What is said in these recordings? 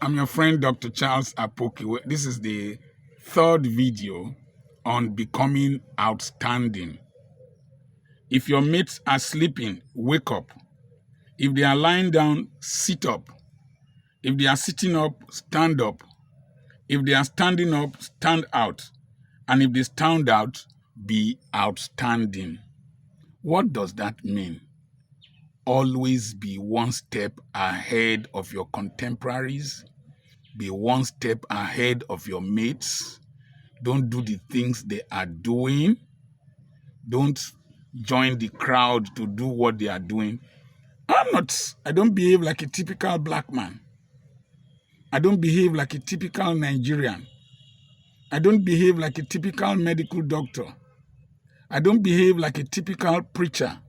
I'm your friend, Dr. Charles Apoki. This is the third video on becoming outstanding. If your mates are sleeping, wake up. If they are lying down, sit up. If they are sitting up, stand up. If they are standing up, stand out. And if they stand out, be outstanding. What does that mean? Always be one step ahead of your contemporaries. Be one step ahead of your mates. Don't do the things they are doing. Don't join the crowd to do what they are doing. I don't behave like a typical black man. I don't behave like a typical Nigerian. I don't behave like a typical medical doctor. I don't behave like a typical preacher.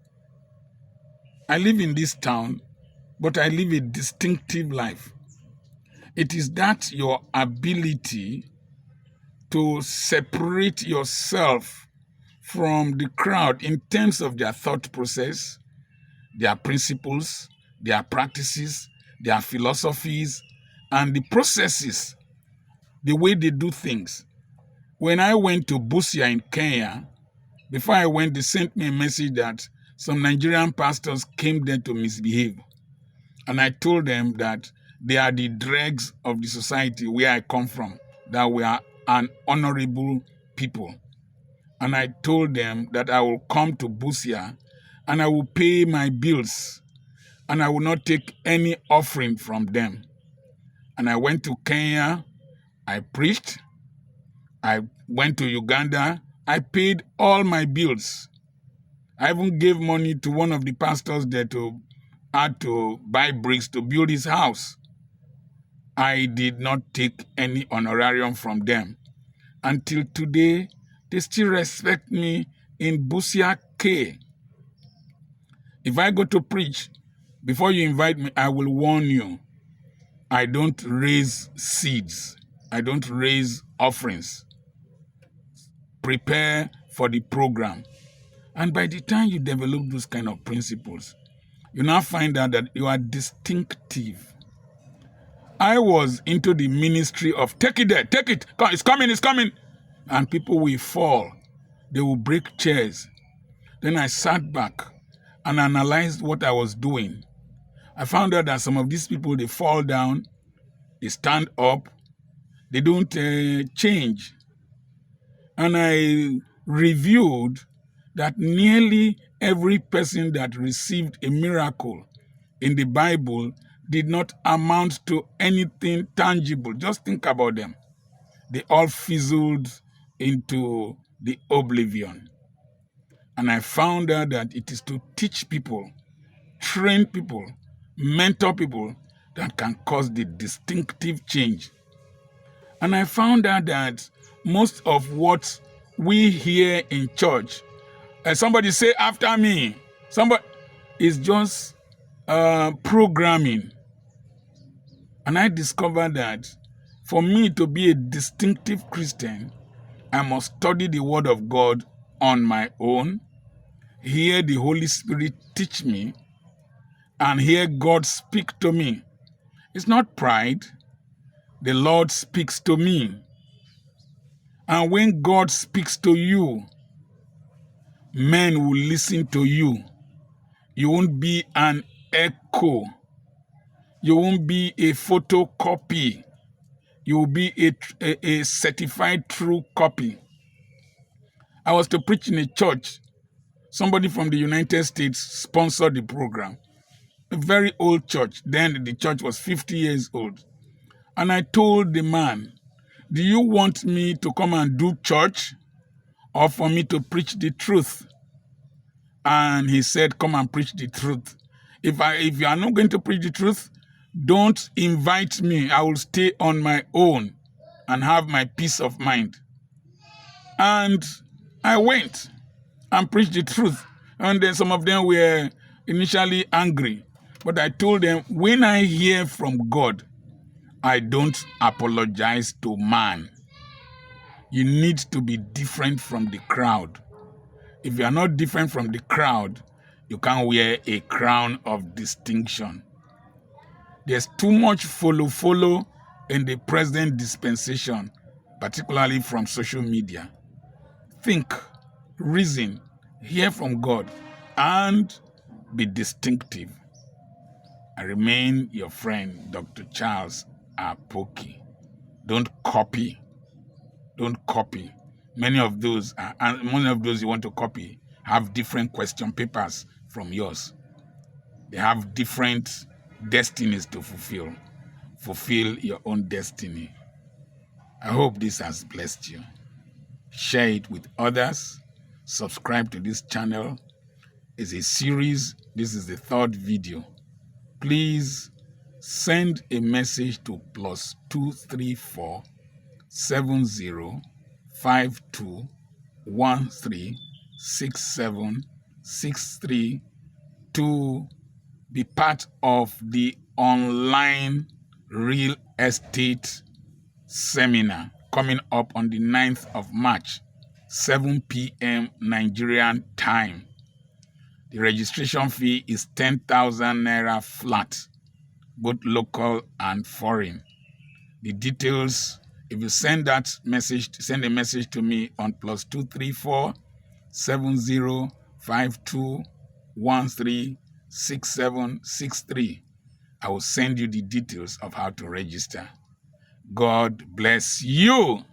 I live in this town, but I live a distinctive life. It is that your ability to separate yourself from the crowd in terms of their thought process, their principles, their practices, their philosophies, and the processes, the way they do things. When I went to Busia in Kenya, before I went, they sent me a message that some Nigerian pastors came there to misbehave. And I told them that they are the dregs of the society where I come from, that we are an honorable people. And I told them that I will come to Busia and I will pay my bills and I will not take any offering from them. And I went to Kenya, I preached, I went to Uganda, I paid all my bills. I even gave money to one of the pastors there to buy bricks to build his house. I did not take any honorarium from them. Until today, they still respect me in Busia K. If I go to preach, before you invite me, I will warn you. I don't raise seeds. I don't raise offerings. Prepare for the program. And by the time you develop those kind of principles, you now find out that you are distinctive. I was into the ministry of take it there, take it, it's coming. And people will fall. They will break chairs. Then I sat back and analyzed what I was doing. I found out that some of these people, they fall down, they stand up, they don't change. And I reviewed that nearly every person that received a miracle in the Bible did not amount to anything tangible. Just think about them. They all fizzled into the oblivion. And I found out that it is to teach people, train people, mentor people that can cause the distinctive change. And I found out that most of what we hear in church, somebody say after me, somebody is just programming. And I discovered that for me to be a distinctive Christian, I must study the Word of God on my own, hear the Holy Spirit teach me, and hear God speak to me. It's not pride. The Lord speaks to me. And when God speaks to you, men will listen to you. You won't be an echo. You won't be a photocopy. You will be a certified true copy. I was to preach in a church. Somebody from the United States sponsored the program. A very old church. Then the church was 50 years old. And I told the man, do you want me to come and do church or for me to preach the truth? And he said, come and preach the truth. If you are not going to preach the truth, don't invite me. I will stay on my own and have my peace of mind. And I went and preached the truth. And then some of them were initially angry. But I told them, when I hear from God, I don't apologize to man. You need to be different from the crowd. If you are not different from the crowd, you can't wear a crown of distinction. There's too much follow in the present dispensation, particularly from social media. Think, reason, hear from God, and be distinctive. I remain your friend, Dr. Charles Apoki. Don't copy. Don't copy. Many of those you want to copy have different question papers from yours. They have different destinies to fulfill. Fulfill your own destiny. I hope this has blessed you. Share it with others. Subscribe to this channel. It's a series. This is the third video. Please send a message to +234 7052 136763 to be part of the online real estate seminar coming up on the 9th of March, 7 p.m. Nigerian time. The registration fee is 10,000 naira flat, both local and foreign. The details, if you send a message to me on +234 7052 136763. I will send you the details of how to register. God bless you.